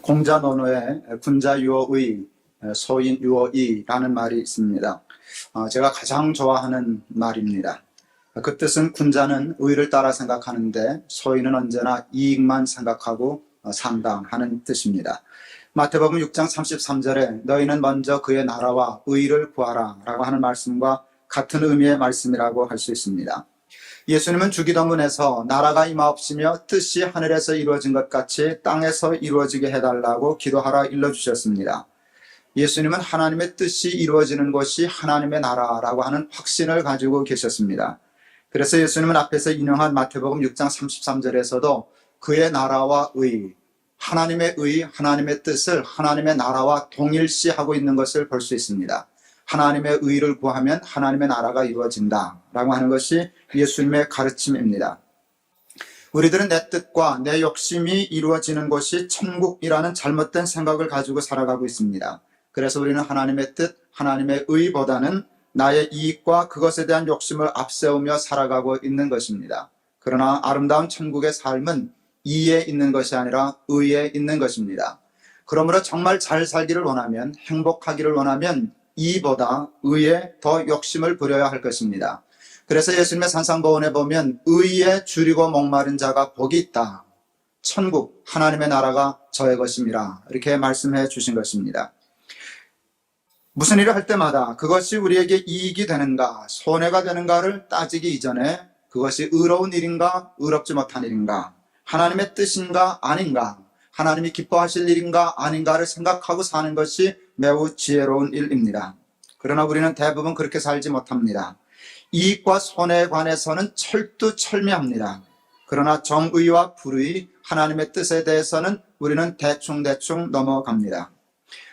공자논어에 군자유어의 소인유어이라는 말이 있습니다. 제가 가장 좋아하는 말입니다. 그 뜻은 군자는 의를 따라 생각하는데 소인은 언제나 이익만 생각하고 산다 하는 뜻입니다. 마태복음 6장 33절에 너희는 먼저 그의 나라와 의를 구하라 라고 하는 말씀과 같은 의미의 말씀이라고 할 수 있습니다. 예수님은 주기도문에서 나라가 임하옵시며 뜻이 하늘에서 이루어진 것 같이 땅에서 이루어지게 해달라고 기도하라 일러주셨습니다. 예수님은 하나님의 뜻이 이루어지는 곳이 하나님의 나라라고 하는 확신을 가지고 계셨습니다. 그래서 예수님은 앞에서 인용한 마태복음 6장 33절에서도 그의 나라와 의, 하나님의 의, 하나님의 뜻을 하나님의 나라와 동일시하고 있는 것을 볼 수 있습니다. 하나님의 의를 구하면 하나님의 나라가 이루어진다 라고 하는 것이 예수님의 가르침입니다. 우리들은 내 뜻과 내 욕심이 이루어지는 곳이 천국이라는 잘못된 생각을 가지고 살아가고 있습니다. 그래서 우리는 하나님의 뜻, 하나님의 의보다는 나의 이익과 그것에 대한 욕심을 앞세우며 살아가고 있는 것입니다. 그러나 아름다운 천국의 삶은 이에 있는 것이 아니라 의에 있는 것입니다. 그러므로 정말 잘 살기를 원하면, 행복하기를 원하면 이보다 의에 더 욕심을 부려야 할 것입니다. 그래서 예수님의 산상보훈에 보면 의에 줄이고 목마른 자가 복이 있다. 천국, 하나님의 나라가 저의 것임이라 이렇게 말씀해 주신 것입니다. 무슨 일을 할 때마다 그것이 우리에게 이익이 되는가, 손해가 되는가를 따지기 이전에 그것이 의로운 일인가, 의롭지 못한 일인가, 하나님의 뜻인가, 아닌가, 하나님이 기뻐하실 일인가, 아닌가를 생각하고 사는 것이 매우 지혜로운 일입니다. 그러나 우리는 대부분 그렇게 살지 못합니다. 이익과 손해에 관해서는 철두철미합니다. 그러나 정의와 불의, 하나님의 뜻에 대해서는 우리는 대충대충 넘어갑니다.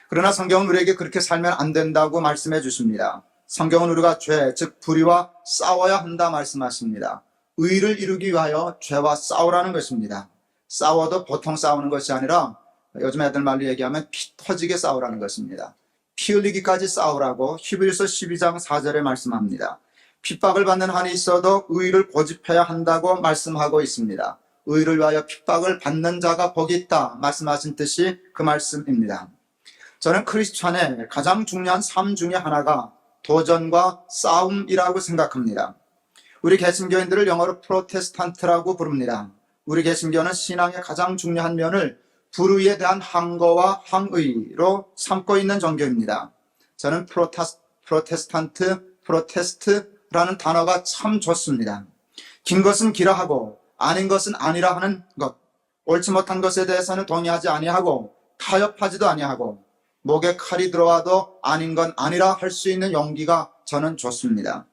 그러나 성경은 우리에게 그렇게 살면 안 된다고 말씀해 주십니다. 성경은 우리가 죄, 즉 불의와 싸워야 한다 말씀하십니다. 의를 이루기 위하여 죄와 싸우라는 것입니다. 싸워도 보통 싸우는 것이 아니라 요즘 애들 말로 얘기하면 피 터지게 싸우라는 것입니다. 피 흘리기까지 싸우라고 히브리서 12장 4절에 말씀합니다. 핍박을 받는 한이 있어도 의를 고집해야 한다고 말씀하고 있습니다. 의를 위하여 핍박을 받는 자가 복이 있다 말씀하신 뜻이 그 말씀입니다. 저는 크리스찬의 가장 중요한 삶 중에 하나가 도전과 싸움이라고 생각합니다. 우리 개신교인들을 영어로 프로테스탄트라고 부릅니다. 우리 개신교는 신앙의 가장 중요한 면을 불의에 대한 항거와 항의로 삼고 있는 종교입니다. 저는 프로테스트라는 단어가 참 좋습니다. 긴 것은 기라 하고 아닌 것은 아니라 하는 것, 옳지 못한 것에 대해서는 동의하지 아니하고 타협하지도 아니하고 목에 칼이 들어와도 아닌 건 아니라 할 수 있는 용기가 저는 좋습니다.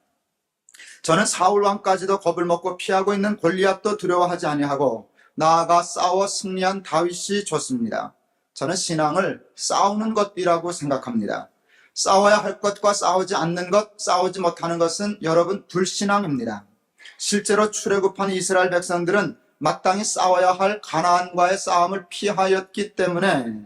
저는 사울왕까지도 겁을 먹고 피하고 있는 골리앗도 두려워하지 아니하고 나아가 싸워 승리한 다윗이 좋습니다. 저는 신앙을 싸우는 것이라고 생각합니다. 싸워야 할 것과 싸우지 않는 것, 싸우지 못하는 것은 여러분 불신앙입니다. 실제로 출애굽한 이스라엘 백성들은 마땅히 싸워야 할 가나안과의 싸움을 피하였기 때문에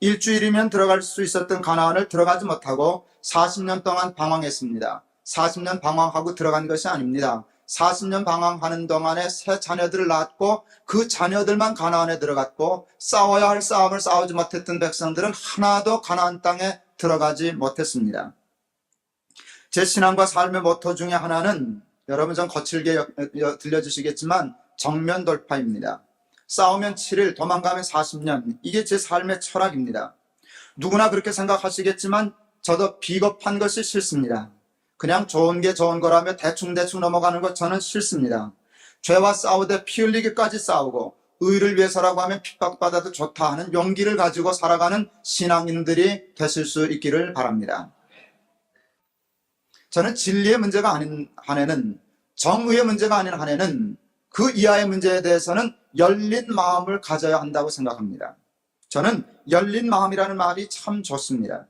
일주일이면 들어갈 수 있었던 가나안을 들어가지 못하고 40년 동안 방황했습니다. 40년 방황하고 들어간 것이 아닙니다. 40년 방황하는 동안에 새 자녀들을 낳았고 그 자녀들만 가나안에 들어갔고 싸워야 할 싸움을 싸우지 못했던 백성들은 하나도 가나안 땅에 들어가지 못했습니다. 제 신앙과 삶의 모토 중에 하나는 여러분 좀 거칠게 들려주시겠지만 정면 돌파입니다. 싸우면 7일, 도망가면 40년. 이게 제 삶의 철학입니다. 누구나 그렇게 생각하시겠지만 저도 비겁한 것이 싫습니다. 그냥 좋은 게 좋은 거라며 대충대충 넘어가는 것 저는 싫습니다. 죄와 싸우되 피 흘리기까지 싸우고 의를 위해서라고 하면 핍박받아도 좋다 하는 용기를 가지고 살아가는 신앙인들이 되실 수 있기를 바랍니다. 저는 진리의 문제가 아닌 한에는, 정의의 문제가 아닌 한에는 그 이하의 문제에 대해서는 열린 마음을 가져야 한다고 생각합니다. 저는 열린 마음이라는 말이 참 좋습니다.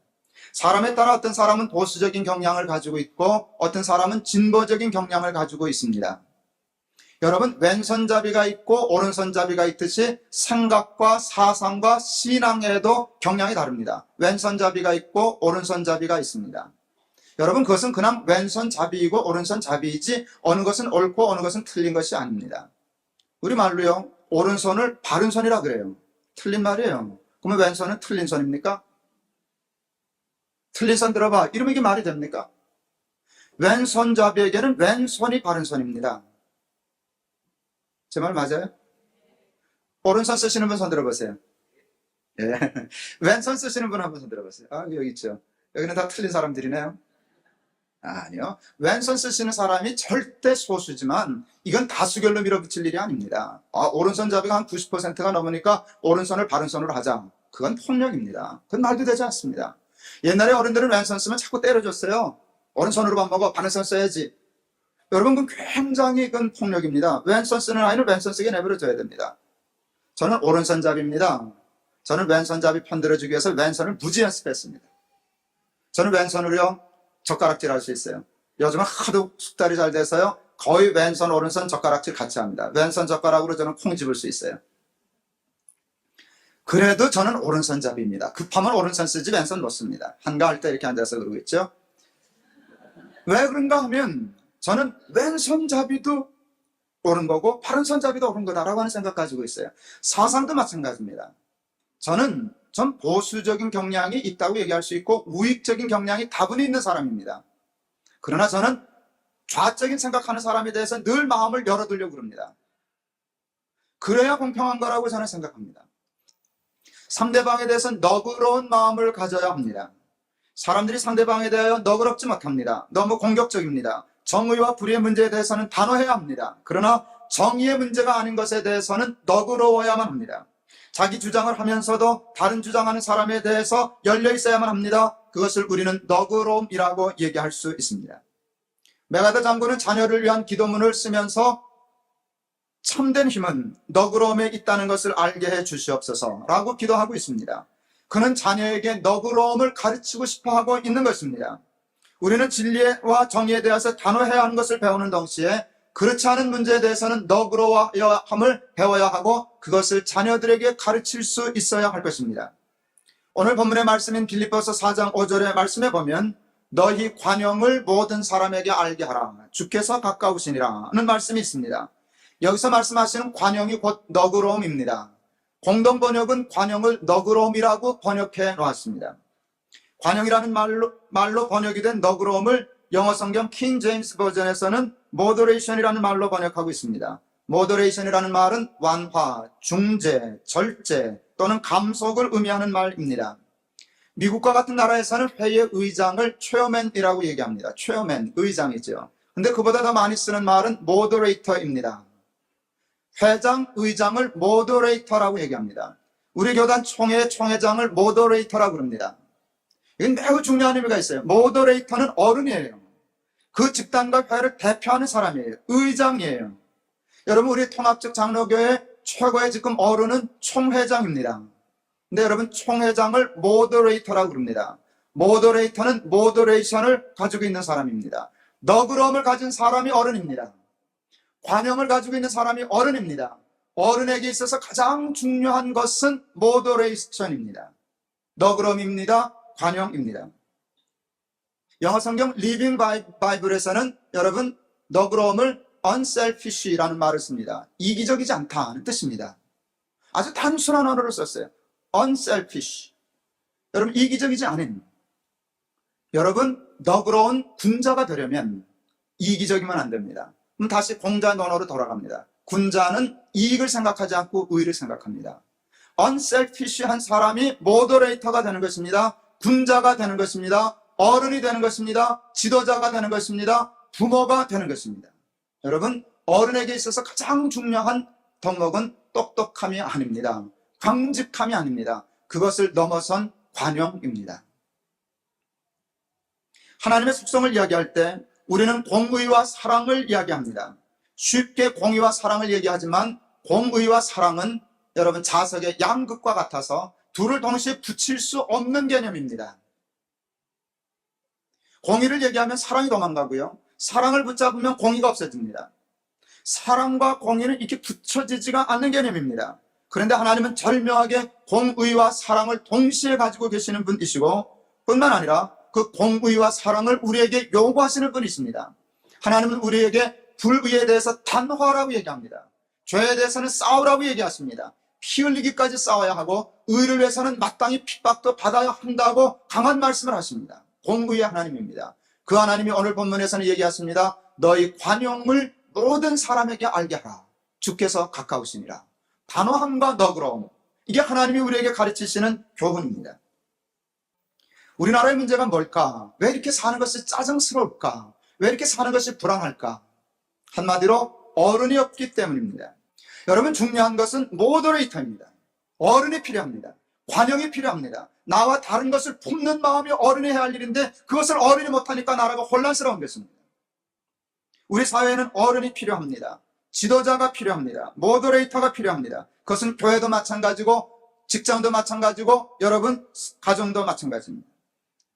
사람에 따라 어떤 사람은 보수적인 경향을 가지고 있고 어떤 사람은 진보적인 경향을 가지고 있습니다. 여러분, 왼손잡이가 있고 오른손잡이가 있듯이 생각과 사상과 신앙에도 경향이 다릅니다. 왼손잡이가 있고 오른손잡이가 있습니다. 여러분, 그것은 그냥 왼손잡이이고 오른손잡이이지 어느 것은 옳고 어느 것은 틀린 것이 아닙니다. 우리 말로요, 오른손을 바른 손이라 그래요. 틀린 말이에요. 그러면 왼손은 틀린 손입니까? 틀린 손 들어봐. 이러면 이게 말이 됩니까? 왼손잡이에게는 왼손이 바른 손입니다. 제 말 맞아요? 오른손 쓰시는 분 손 들어보세요. 예. 왼손 쓰시는 분 한번 손 들어보세요. 아, 여기 있죠. 여기는 다 틀린 사람들이네요. 아니요. 왼손 쓰시는 사람이 절대 소수지만 이건 다수결로 밀어붙일 일이 아닙니다. 오른손잡이가 한 90%가 넘으니까 오른손을 바른 손으로 하자. 그건 폭력입니다. 그건 말도 되지 않습니다. 옛날에 어른들은 왼손 쓰면 자꾸 때려줬어요. 오른손으로 밥 먹어. 바른 손 써야지. 여러분, 그건 굉장히 그건 폭력입니다. 왼손 쓰는 아이는 왼손 쓰게 내버려둬야 됩니다. 저는 오른손잡이입니다. 저는 왼손잡이 편들어주기 위해서 왼손을 무지 연습했습니다. 저는 왼손으로요 젓가락질 할 수 있어요. 요즘은 하도 숙달이 잘 돼서요 거의 왼손 오른손 젓가락질 같이 합니다. 왼손 젓가락으로 저는 콩 집을 수 있어요. 그래도 저는 오른손잡이입니다. 급하면 오른손 쓰지 왼손 못 씁니다. 한가할 때 이렇게 앉아서 그러고 있죠. 왜 그런가 하면 저는 왼손잡이도 옳은 거고 바른 손잡이도 옳은 거다라고 하는 생각 가지고 있어요. 사상도 마찬가지입니다. 전 보수적인 경향이 있다고 얘기할 수 있고 우익적인 경향이 다분히 있는 사람입니다. 그러나 저는 좌적인 생각하는 사람에 대해서 늘 마음을 열어두려고 그럽니다. 그래야 공평한 거라고 저는 생각합니다. 상대방에 대해서 너그러운 마음을 가져야 합니다. 사람들이 상대방에 대하여 너그럽지 못합니다. 너무 공격적입니다. 정의와 불의의 문제에 대해서는 단호해야 합니다. 그러나 정의의 문제가 아닌 것에 대해서는 너그러워야만 합니다. 자기 주장을 하면서도 다른 주장하는 사람에 대해서 열려 있어야만 합니다. 그것을 우리는 너그러움이라고 얘기할 수 있습니다. 메가더 장군은 자녀를 위한 기도문을 쓰면서 참된 힘은 너그러움에 있다는 것을 알게 해 주시옵소서라고 기도하고 있습니다. 그는 자녀에게 너그러움을 가르치고 싶어 하고 있는 것입니다. 우리는 진리와 정의에 대해서 단호해야 하는 것을 배우는 동시에 그렇지 않은 문제에 대해서는 너그러워야 함을 배워야 하고 그것을 자녀들에게 가르칠 수 있어야 할 것입니다. 오늘 본문의 말씀인 빌립보서 4장 5절의 말씀에 보면 너희 관용을 모든 사람에게 알게 하라. 주께서 가까우시니라는 말씀이 있습니다. 여기서 말씀하시는 관용이 곧 너그러움입니다. 공동 번역은 관용을 너그러움이라고 번역해 놓았습니다. 관용이라는 말로 번역이 된 너그러움을 영어 성경 킹 제임스 버전에서는 moderation이라는 말로 번역하고 있습니다. moderation이라는 말은 완화, 중재, 절제 또는 감속을 의미하는 말입니다. 미국과 같은 나라에서는 회의 의장을 체어맨이라고 얘기합니다. 체어맨, 의장이죠. 근데 그보다 더 많이 쓰는 말은 moderator입니다. 회장, 의장을 moderator라고 얘기합니다. 우리 교단 총회, 총회장을 moderator라고 그럽니다. 이건 매우 중요한 의미가 있어요. moderator는 어른이에요. 그 집단과 회를 대표하는 사람이에요. 의장이에요. 여러분, 우리 통합적 장로교회 최고의 지금 어른은 총회장입니다. 근데 여러분, 총회장을 moderator라고 그럽니다. moderator는 moderation을 가지고 있는 사람입니다. 너그러움을 가진 사람이 어른입니다. 관용을 가지고 있는 사람이 어른입니다. 어른에게 있어서 가장 중요한 것은 moderation입니다. 너그러움입니다. 관용입니다. 영어 성경 리빙 바이블에서는 여러분 너그러움을 unselfish라는 말을 씁니다. 이기적이지 않다는 뜻입니다. 아주 단순한 언어를 썼어요. unselfish. 여러분 이기적이지 않은. 여러분 너그러운 군자가 되려면 이기적이면 안 됩니다. 그럼 다시 공자 논어로 돌아갑니다. 군자는 이익을 생각하지 않고 의를 생각합니다. unselfish한 사람이 모더레이터가 되는 것입니다. 군자가 되는 것입니다. 어른이 되는 것입니다. 지도자가 되는 것입니다. 부모가 되는 것입니다. 여러분, 어른에게 있어서 가장 중요한 덕목은 똑똑함이 아닙니다. 강직함이 아닙니다. 그것을 넘어선 관용입니다. 하나님의 속성을 이야기할 때 우리는 공의와 사랑을 이야기합니다. 쉽게 공의와 사랑을 얘기하지만 공의와 사랑은 여러분 자석의 양극과 같아서 둘을 동시에 붙일 수 없는 개념입니다. 공의를 얘기하면 사랑이 도망가고요. 사랑을 붙잡으면 공의가 없어집니다. 사랑과 공의는 이렇게 붙여지지가 않는 개념입니다. 그런데 하나님은 절묘하게 공의와 사랑을 동시에 가지고 계시는 분이시고 뿐만 아니라 그 공의와 사랑을 우리에게 요구하시는 분이십니다. 하나님은 우리에게 불의에 대해서 단호하라고 얘기합니다. 죄에 대해서는 싸우라고 얘기하십니다. 피 흘리기까지 싸워야 하고 의를 위해서는 마땅히 핍박도 받아야 한다고 강한 말씀을 하십니다. 공의의 하나님입니다. 그 하나님이 오늘 본문에서는 얘기하십니다. 너희 관용을 모든 사람에게 알게 하라. 주께서 가까우시니라. 단호함과 너그러움, 이게 하나님이 우리에게 가르치시는 교훈입니다. 우리나라의 문제가 뭘까? 왜 이렇게 사는 것이 짜증스러울까? 왜 이렇게 사는 것이 불안할까? 한마디로 어른이 없기 때문입니다. 여러분, 중요한 것은 모더레이터입니다. 어른이 필요합니다. 관용이 필요합니다. 나와 다른 것을 품는 마음이 어른이 해야 할 일인데 그것을 어른이 못하니까 나라가 혼란스러운 것입니다. 우리 사회에는 어른이 필요합니다. 지도자가 필요합니다. 모더레이터가 필요합니다. 그것은 교회도 마찬가지고 직장도 마찬가지고 여러분 가정도 마찬가지입니다.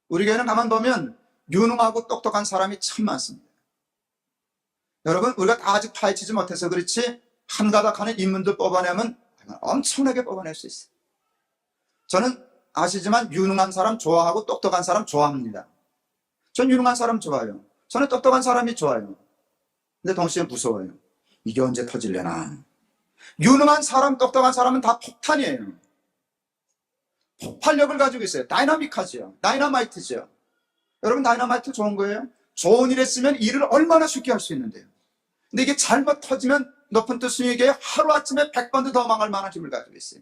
우리 교회는 가만 보면 유능하고 똑똑한 사람이 참 많습니다. 여러분, 우리가 다 아직 파헤치지 못해서 그렇지 한 가닥하는 인문들 뽑아내면 엄청나게 뽑아낼 수 있어요. 저는 아시지만 유능한 사람 좋아하고 똑똑한 사람 좋아합니다. 전 유능한 사람 좋아요. 저는 똑똑한 사람이 좋아요. 근데 동시에 무서워요. 이게 언제 터질려나. 유능한 사람, 똑똑한 사람은 다 폭탄이에요. 폭발력을 가지고 있어요. 다이나믹하죠. 다이너마이트죠. 여러분, 다이너마이트 좋은 거예요? 좋은 일 했으면 일을 얼마나 쉽게 할 수 있는데요. 근데 이게 잘못 터지면 높은 뜻순이에게 하루아침에 100번도 더 망할 만한 힘을 가지고 있어요.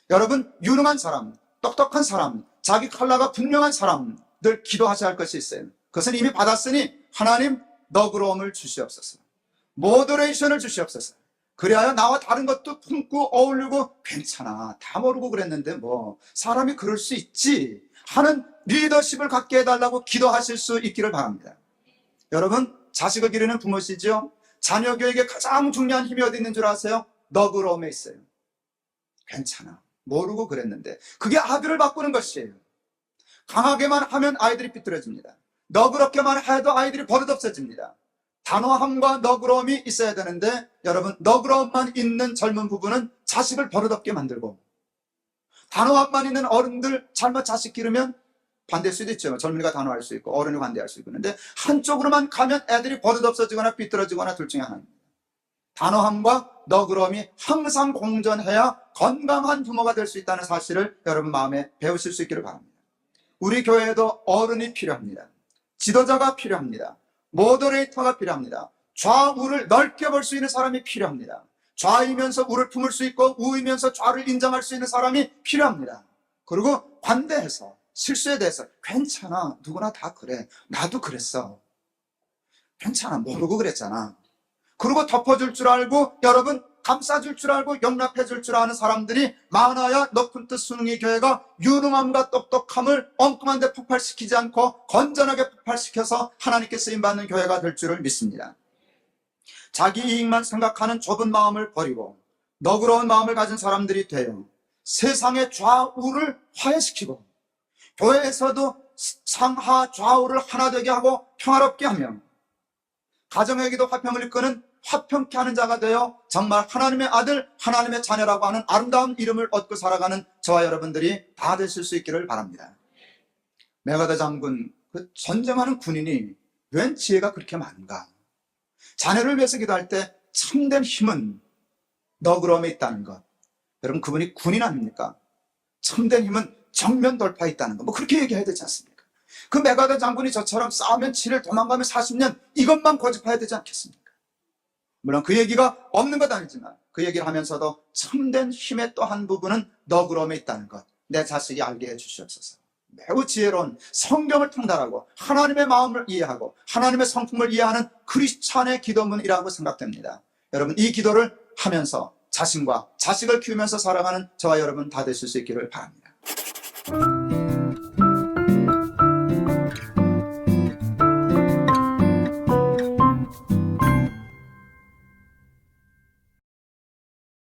여러분, 유능한 사람, 똑똑한 사람, 자기 칼라가 분명한 사람들 기도하셔야 할 것이 있어요. 그것은 이미 받았으니 하나님 너그러움을 주시옵소서. 모더레이션을 주시옵소서. 그래야 나와 다른 것도 품고 어울리고 괜찮아. 다 모르고 그랬는데 뭐 사람이 그럴 수 있지 하는 리더십을 갖게 해달라고 기도하실 수 있기를 바랍니다. 여러분, 자식을 기르는 부모시죠? 자녀 교육에 가장 중요한 힘이 어디 있는 줄 아세요? 너그러움에 있어요. 괜찮아. 모르고 그랬는데. 그게 아들을 바꾸는 것이에요. 강하게만 하면 아이들이 삐뚤어집니다. 너그럽게만 해도 아이들이 버릇없어집니다. 단호함과 너그러움이 있어야 되는데 여러분, 너그러움만 있는 젊은 부부는 자식을 버릇없게 만들고, 단호함만 있는 어른들 잘못 자식 기르면 반대할 수도 있죠. 젊은이가 단호할 수 있고 어른이 반대할 수 있고. 그런데 한쪽으로만 가면 애들이 버릇없어지거나 삐뚤어지거나 둘 중에 하나입니다. 단호함과 너그러움이 항상 공존해야 건강한 부모가 될 수 있다는 사실을 여러분 마음에 배우실 수 있기를 바랍니다. 우리 교회에도 어른이 필요합니다. 지도자가 필요합니다. 모더레이터가 필요합니다. 좌우를 넓게 볼 수 있는 사람이 필요합니다. 좌이면서 우를 품을 수 있고 우이면서 좌를 인정할 수 있는 사람이 필요합니다. 그리고 관대해서 실수에 대해서 괜찮아, 누구나 다 그래, 나도 그랬어, 괜찮아, 모르고 그랬잖아, 그리고 덮어줄 줄 알고 여러분 감싸줄 줄 알고 용납해줄 줄 아는 사람들이 많아야 높은 뜻 순응의 교회가 유능함과 똑똑함을 엉뚱한 데 폭발시키지 않고 건전하게 폭발시켜서 하나님께 쓰임받는 교회가 될 줄을 믿습니다. 자기 이익만 생각하는 좁은 마음을 버리고 너그러운 마음을 가진 사람들이 되어 세상의 좌우를 화해시키고 교회에서도 상하 좌우를 하나 되게 하고 평화롭게 하며 가정에게도 화평을 이끄는 화평케 하는 자가 되어 정말 하나님의 아들, 하나님의 자녀라고 하는 아름다운 이름을 얻고 살아가는 저와 여러분들이 다 되실 수 있기를 바랍니다. 메가더 장군, 그 전쟁하는 군인이 웬 지혜가 그렇게 많은가? 자녀를 위해서 기도할 때 참된 힘은 너그러움에 있다는 것. 여러분, 그분이 군인 아닙니까? 참된 힘은 정면 돌파에 있다는 것. 뭐 그렇게 얘기해야 되지 않습니까? 그 메가더 장군이 저처럼 싸우면 7일, 도망가면 40년, 이것만 고집해야 되지 않겠습니까? 물론 그 얘기가 없는 것 아니지만 그 얘기를 하면서도 참된 힘의 또 한 부분은 너그러움에 있다는 것, 내 자식이 알게 해 주시옵소서. 매우 지혜로운 성경을 통달하고 하나님의 마음을 이해하고 하나님의 성품을 이해하는 크리스찬의 기도문이라고 생각됩니다. 여러분, 이 기도를 하면서 자신과 자식을 키우면서 살아가는 저와 여러분 다 되실 수 있기를 바랍니다.